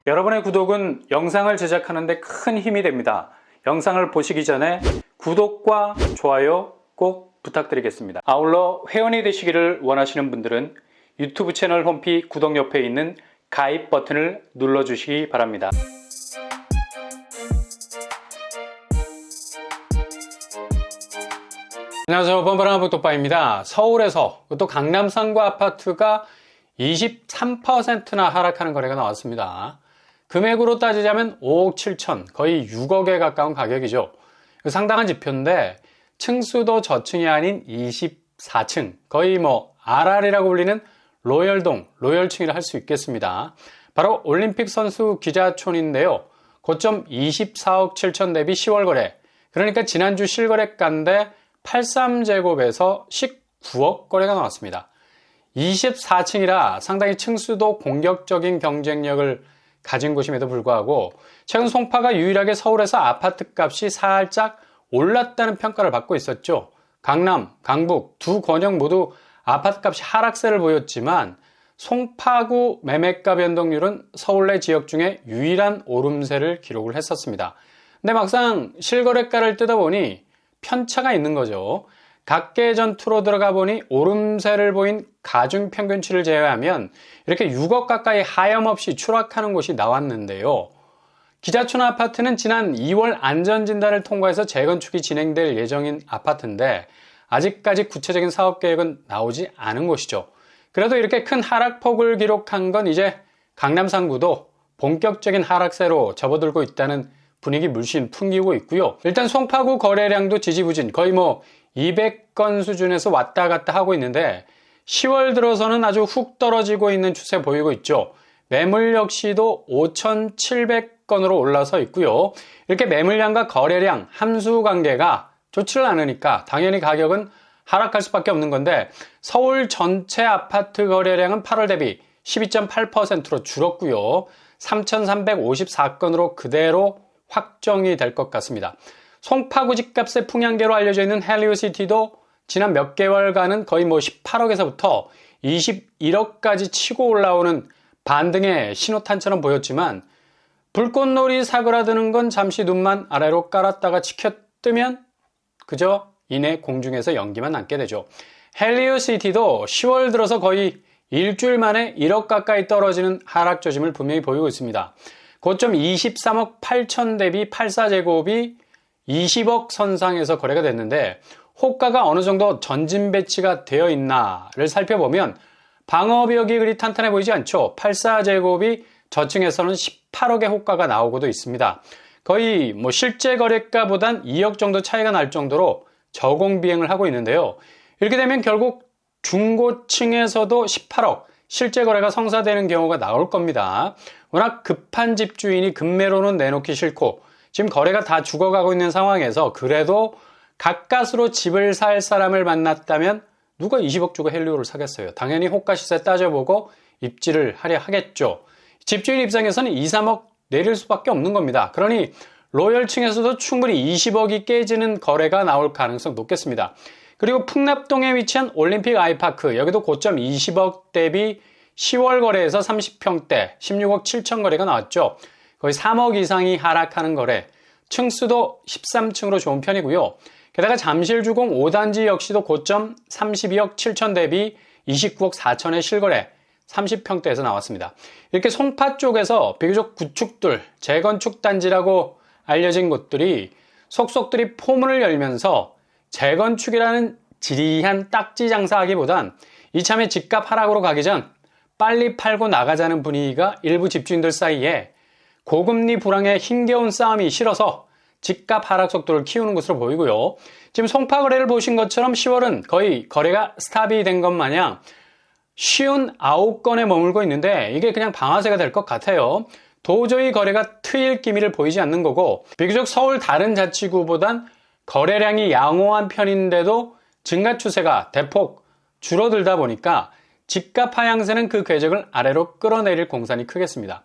여러분의 구독은 영상을 제작하는 데 큰 힘이 됩니다. 영상을 보시기 전에 구독과 좋아요 꼭 부탁드리겠습니다. 아울러 회원이 되시기를 원하시는 분들은 유튜브 채널 홈피 구독 옆에 있는 가입 버튼을 눌러주시기 바랍니다. 안녕하세요. 뻔뻔한 복독바입니다. 서울에서 또 강남상가 아파트가 23%나 하락하는 거래가 나왔습니다. 금액으로 따지자면 5억 7천, 거의 6억에 가까운 가격이죠. 상당한 지표인데 층수도 저층이 아닌 24층, 거의 RR이라고 불리는 로열동, 로열층이라 할 수 있겠습니다. 바로 올림픽 선수 기자촌인데요. 고점 24억 7천 대비 10월 거래, 그러니까 지난주 실거래가인데 83제곱에서 19억 거래가 나왔습니다. 24층이라 상당히 층수도 공격적인 경쟁력을 가진 곳임에도 불구하고 최근 송파가 유일하게 서울에서 아파트 값이 살짝 올랐다는 평가를 받고 있었죠. 강남, 강북 두 권역 모두 아파트 값이 하락세를 보였지만 송파구 매매가 변동률은 서울 내 지역 중에 유일한 오름세를 기록을 했었습니다. 근데 막상 실거래가를 뜯어보니 편차가 있는 거죠. 각계 전투로 들어가 보니 오름세를 보인 가중평균치를 제외하면 이렇게 6억 가까이 하염없이 추락하는 곳이 나왔는데요. 기자촌 아파트는 지난 2월 안전진단을 통과해서 재건축이 진행될 예정인 아파트인데 아직까지 구체적인 사업계획은 나오지 않은 곳이죠. 그래도 이렇게 큰 하락폭을 기록한 건 이제 강남상구도 본격적인 하락세로 접어들고 있다는 분위기 물씬 풍기고 있고요. 일단 송파구 거래량도 지지부진, 거의 200건 수준에서 왔다 갔다 하고 있는데 10월 들어서는 아주 훅 떨어지고 있는 추세 보이고 있죠. 매물 역시도 5,700건으로 올라서 있고요. 이렇게 매물량과 거래량 함수 관계가 좋지를 않으니까 당연히 가격은 하락할 수밖에 없는 건데 서울 전체 아파트 거래량은 8월 대비 12.8%로 줄었고요. 3,354건으로 그대로 확정이 될 것 같습니다. 송파구 집값의 풍향계로 알려져 있는 헬리오시티도 지난 몇 개월간은 거의 18억에서부터 21억까지 치고 올라오는 반등의 신호탄처럼 보였지만 불꽃놀이 사그라드는 건 잠시 눈만 아래로 깔았다가 치켜뜨면 그저 이내 공중에서 연기만 남게 되죠. 헬리오시티도 10월 들어서 거의 일주일 만에 1억 가까이 떨어지는 하락 조짐을 분명히 보이고 있습니다. 고점 23억 8천 대비 84제곱이 20억 선상에서 거래가 됐는데 호가가 어느 정도 전진 배치가 되어 있나를 살펴보면 방어벽이 그리 탄탄해 보이지 않죠. 84제곱이 저층에서는 18억의 호가가 나오고도 있습니다. 거의 실제 거래가보단 2억 정도 차이가 날 정도로 저공 비행을 하고 있는데요. 이렇게 되면 결국 중고층에서도 18억 실제 거래가 성사되는 경우가 나올 겁니다. 워낙 급한 집주인이 급매로는 내놓기 싫고 지금 거래가 다 죽어가고 있는 상황에서 그래도 가까스로 집을 살 사람을 만났다면 누가 20억 주고 헬리오를 사겠어요. 당연히 호가 시세 따져보고 입지를 하려 하겠죠. 집주인 입장에서는 2, 3억 내릴 수밖에 없는 겁니다. 그러니 로열층에서도 충분히 20억이 깨지는 거래가 나올 가능성 높겠습니다. 그리고 풍납동에 위치한 올림픽 아이파크, 여기도 고점 20억 대비 10월 거래에서 30평대 16억 7천 거래가 나왔죠. 거의 3억 이상이 하락하는 거래, 층수도 13층으로 좋은 편이고요. 게다가 잠실주공 5단지 역시도 고점 32억 7천 대비 29억 4천의 실거래 30평대에서 나왔습니다. 이렇게 송파 쪽에서 비교적 구축들, 재건축 단지라고 알려진 곳들이 속속들이 포문을 열면서 재건축이라는 지리한 딱지 장사하기보단 이참에 집값 하락으로 가기 전 빨리 팔고 나가자는 분위기가 일부 집주인들 사이에 고금리 불황의 힘겨운 싸움이 싫어서 집값 하락 속도를 키우는 것으로 보이고요. 지금 송파 거래를 보신 것처럼 10월은 거의 거래가 스탑이 된 것 마냥 59건에 머물고 있는데 이게 그냥 방아쇠가 될 것 같아요. 도저히 거래가 트일 기미를 보이지 않는 거고 비교적 서울 다른 자치구보단 거래량이 양호한 편인데도 증가 추세가 대폭 줄어들다 보니까 집값 하향세는 그 궤적을 아래로 끌어내릴 공산이 크겠습니다.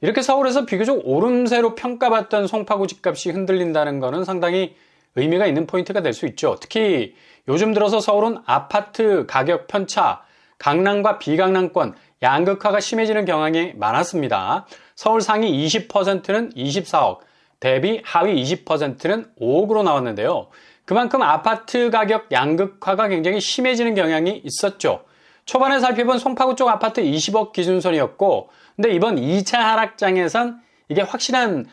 이렇게 서울에서 비교적 오름세로 평가받던 송파구 집값이 흔들린다는 것은 상당히 의미가 있는 포인트가 될 수 있죠. 특히 요즘 들어서 서울은 아파트 가격 편차, 강남과 비강남권 양극화가 심해지는 경향이 많았습니다. 서울 상위 20%는 24억, 대비 하위 20%는 5억으로 나왔는데요. 그만큼 아파트 가격 양극화가 굉장히 심해지는 경향이 있었죠. 초반에 살펴본 송파구 쪽 아파트 20억 기준선이었고, 근데 이번 2차 하락장에선 이게 확실한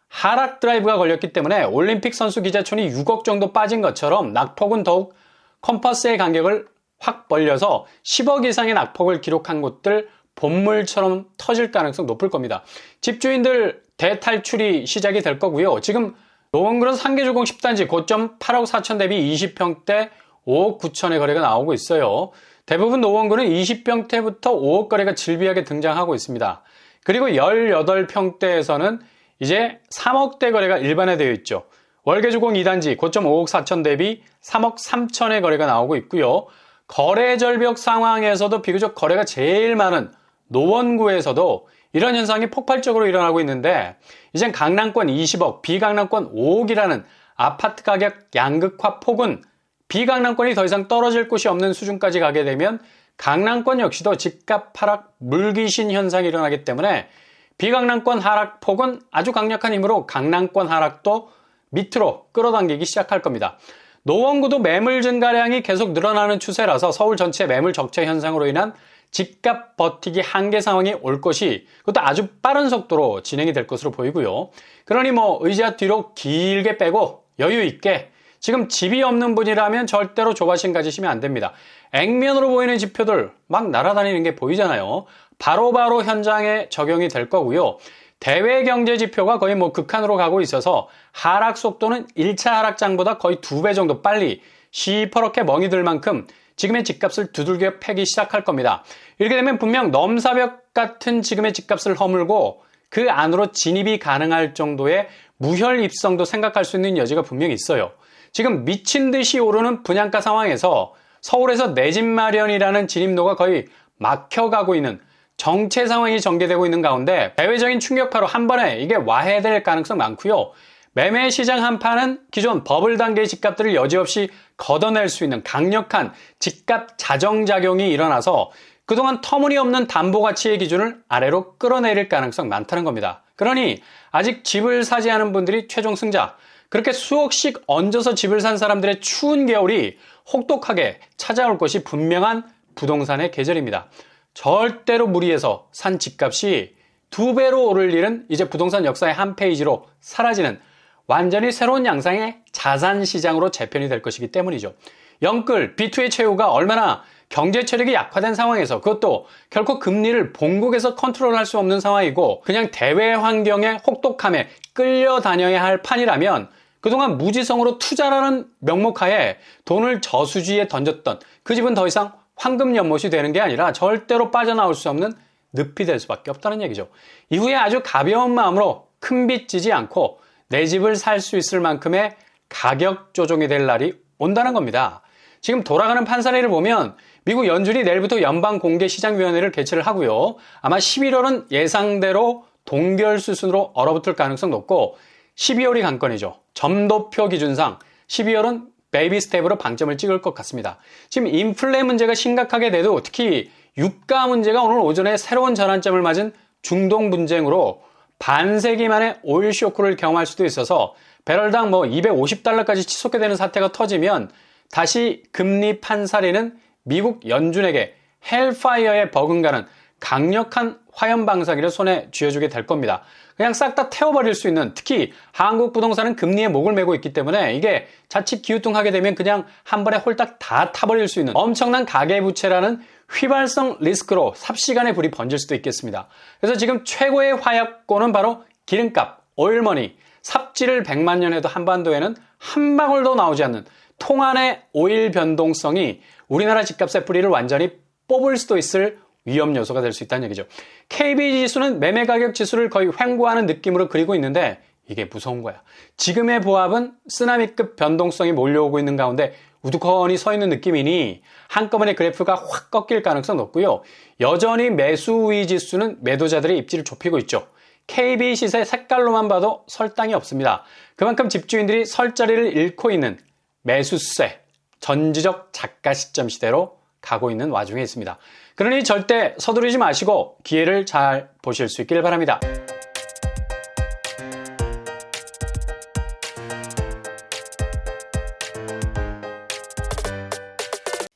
하락 드라이브가 걸렸기 때문에 올림픽 선수 기자촌이 6억 정도 빠진 것처럼 낙폭은 더욱 컴퍼스의 간격을 확 벌려서 10억 이상의 낙폭을 기록한 곳들 본물처럼 터질 가능성 높을 겁니다. 집주인들 대탈출이 시작이 될 거고요. 지금 노원구는 상계주공 10단지 고점 8억 4천 대비 20평대 5억 9천의 거래가 나오고 있어요. 대부분 노원구는 20평대부터 5억 거래가 질비하게 등장하고 있습니다. 그리고 18평대에서는 이제 3억대 거래가 일반화되어 있죠. 월계주공 2단지 고점 5억 4천 대비 3억 3천의 거래가 나오고 있고요. 거래 절벽 상황에서도 비교적 거래가 제일 많은 노원구에서도 이런 현상이 폭발적으로 일어나고 있는데, 이젠 강남권 20억, 비강남권 5억이라는 아파트 가격 양극화 폭은 비강남권이 더 이상 떨어질 곳이 없는 수준까지 가게 되면 강남권 역시도 집값 하락 물귀신 현상이 일어나기 때문에 비강남권 하락폭은 아주 강력한 힘으로 강남권 하락도 밑으로 끌어당기기 시작할 겁니다. 노원구도 매물 증가량이 계속 늘어나는 추세라서 서울 전체 매물 적체 현상으로 인한 집값 버티기 한계 상황이 올 것이, 그것도 아주 빠른 속도로 진행이 될 것으로 보이고요. 그러니 의자 뒤로 길게 빼고 여유 있게, 지금 집이 없는 분이라면 절대로 조바심 가지시면 안 됩니다. 액면으로 보이는 지표들 막 날아다니는 게 보이잖아요. 바로바로 현장에 적용이 될 거고요. 대외 경제 지표가 거의 극한으로 가고 있어서 하락 속도는 1차 하락장보다 거의 2배 정도 빨리 시퍼렇게 멍이 들 만큼 지금의 집값을 두들겨 패기 시작할 겁니다. 이렇게 되면 분명 넘사벽 같은 지금의 집값을 허물고 그 안으로 진입이 가능할 정도의 무혈 입성도 생각할 수 있는 여지가 분명히 있어요. 지금 미친 듯이 오르는 분양가 상황에서 서울에서 내 집 마련이라는 진입로가 거의 막혀가고 있는 정체 상황이 전개되고 있는 가운데 대외적인 충격파로 한 번에 이게 와해될 가능성 많고요. 매매 시장 한파는 기존 버블 단계의 집값들을 여지없이 걷어낼 수 있는 강력한 집값 자정작용이 일어나서 그동안 터무니없는 담보가치의 기준을 아래로 끌어내릴 가능성 많다는 겁니다. 그러니 아직 집을 사지 않은 분들이 최종 승자, 그렇게 수억씩 얹어서 집을 산 사람들의 추운 겨울이 혹독하게 찾아올 것이 분명한 부동산의 계절입니다. 절대로 무리해서 산 집값이 2배로 오를 일은 이제 부동산 역사의 한 페이지로 사라지는 완전히 새로운 양상의 자산시장으로 재편이 될 것이기 때문이죠. 영끌, B2의 최후가 얼마나 경제 체력이 약화된 상황에서, 그것도 결코 금리를 본국에서 컨트롤할 수 없는 상황이고 그냥 대외 환경의 혹독함에 끌려다녀야 할 판이라면 그동안 무지성으로 투자라는 명목하에 돈을 저수지에 던졌던 그 집은 더 이상 황금 연못이 되는 게 아니라 절대로 빠져나올 수 없는 늪이 될 수밖에 없다는 얘기죠. 이후에 아주 가벼운 마음으로 큰 빚 지지 않고 내 집을 살 수 있을 만큼의 가격 조정이 될 날이 온다는 겁니다. 지금 돌아가는 판사례를 보면 미국 연준이 내일부터 연방공개시장위원회를 개최를 하고요. 아마 11월은 예상대로 동결 수순으로 얼어붙을 가능성 높고 12월이 관건이죠. 점도표 기준상 12월은 베이비 스텝으로 방점을 찍을 것 같습니다. 지금 인플레 문제가 심각하게 돼도 특히 유가 문제가 오늘 오전에 새로운 전환점을 맞은 중동 분쟁으로 반세기 만에 오일 쇼크를 경험할 수도 있어서 배럴당 $250까지 치솟게 되는 사태가 터지면 다시 금리 판사리는 미국 연준에게 헬파이어에 버금가는 강력한 화염방사기를 손에 쥐어주게 될 겁니다. 그냥 싹 다 태워버릴 수 있는, 특히 한국 부동산은 금리에 목을 매고 있기 때문에 이게 자칫 기우뚱하게 되면 그냥 한 번에 홀딱 다 타버릴 수 있는 엄청난 가계부채라는 휘발성 리스크로 삽시간에 불이 번질 수도 있겠습니다. 그래서 지금 최고의 화약고는 바로 기름값, 오일머니, 삽질을 100만 년 해도 한반도에는 한 방울도 나오지 않는 통안의 오일 변동성이 우리나라 집값의 뿌리를 완전히 뽑을 수도 있을 위험 요소가 될 수 있다는 얘기죠. KB지수는 매매가격 지수를 거의 횡보하는 느낌으로 그리고 있는데 이게 무서운 거야. 지금의 보합은 쓰나미급 변동성이 몰려오고 있는 가운데 우두커니 서 있는 느낌이니 한꺼번에 그래프가 확 꺾일 가능성 높고요. 여전히 매수 우위 지수는 매도자들의 입지를 좁히고 있죠. KB 시세 색깔로만 봐도 설당이 없습니다. 그만큼 집주인들이 설 자리를 잃고 있는 매수세, 전지적 작가 시점 시대로 가고 있는 와중에 있습니다. 그러니 절대 서두르지 마시고 기회를 잘 보실 수 있기를 바랍니다.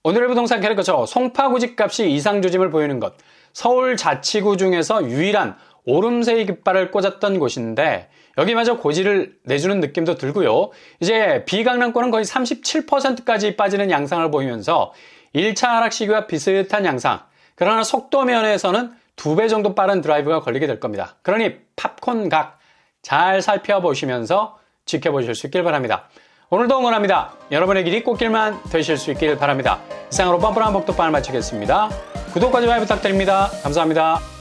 오늘의 부동산 캐릭터처 송파구 집값이 이상 조짐을 보이는 것. 서울자치구 중에서 유일한 오름세의 깃발을 꽂았던 곳인데 여기마저 고지를 내주는 느낌도 들고요. 이제 비강남권은 거의 37%까지 빠지는 양상을 보이면서 1차 하락 시기와 비슷한 양상. 그러나 속도 면에서는 2배 정도 빠른 드라이브가 걸리게 될 겁니다. 그러니 팝콘 각 잘 살펴보시면서 지켜보실 수 있길 바랍니다. 오늘도 응원합니다. 여러분의 길이 꽃길만 되실 수 있길 바랍니다. 이상으로 뻔뻔한 복덕방을 마치겠습니다. 구독과 좋아요 부탁드립니다. 감사합니다.